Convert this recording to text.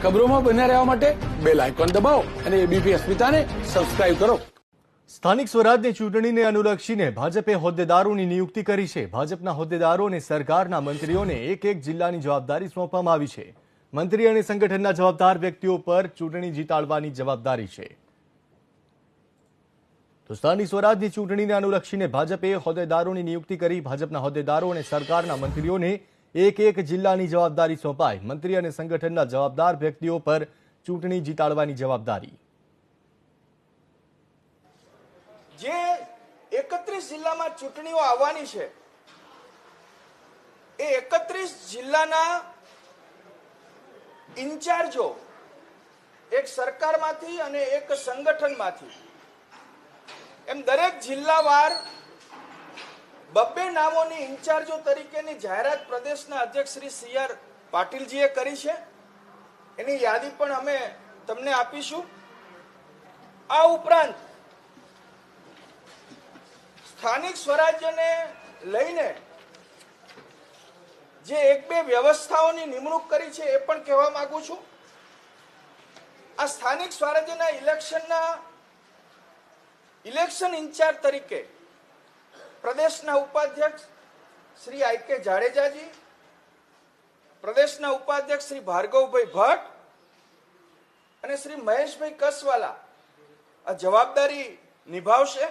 ખબરોમાં બન્યા રહેવા માટે બેલ આઇકોન દબાવો અને એબીપી અસ્મિતાને સબસ્ક્રાઇબ કરો। સ્થાનિક સ્વરાજની ચૂંટણીને અનુલક્ષીને ભાજપે હોદ્દેદારોની નિયુક્તિ કરી છે। ભાજપના હોદ્દેદારો અને સરકારના મંત્રીઓને એક જિલ્લાની જવાબદારી સોંપવામાં આવી છે। મંત્રી અને સંગઠનના જવાબદાર વ્યક્તિઓ પર ચૂંટણી જીતાડવાની જવાબદારી છે। તો સ્થાનિક સ્વરાજની ચૂંટણીને અનુલક્ષીને ભાજપે હોદ્દેદારોની નિયુક્તિ કરી। ભાજપના હોદ્દેદારો અને સરકારના મંત્રીઓને એક જિલ્લાની જવાબદારી સોંપાઈ। મંત્રી અને સંગઠનના જવાબદાર વ્યક્તિઓ પર ચૂંટણી જીતાડવાની જવાબદારી। જે 31 જિલ્લામાં ચૂંટણીઓ આવવાની છે એ 31 જિલ્લાના ઇન્ચાર્જો એક સરકારમાંથી અને એક સંગઠનમાંથી એમ દરેક જિલ્લાવાર બબ્બે નામોની ઇન્ચાર્જો તરીકેની જાહેરાત પ્રદેશના અધ્યક્ષ શ્રી સી.આર. પાટીલજીએ કરી છે। એની યાદી પણ અમે તમને આપીશું। આ ઉપરાંત સ્થાનિક સ્વરાજ્યને લઈને જે એક બે વ્યવસ્થાઓની નિમણૂક કરી છે એ પણ કહેવા માંગુ છું। આ સ્થાનિક સ્વરાજ્યના ઇલેક્શન ઇન્ચાર્જ તરીકે પ્રદેશના ઉપાધ્યક્ષ શ્રી આઈ.કે. જાડેજાજી, પ્રદેશના ઉપાધ્યક્ષ શ્રી ભાર્ગવભાઈ ભટ્ટ અને શ્રી મહેશભાઈ કસવાલા આ જવાબદારી નિભાવશે।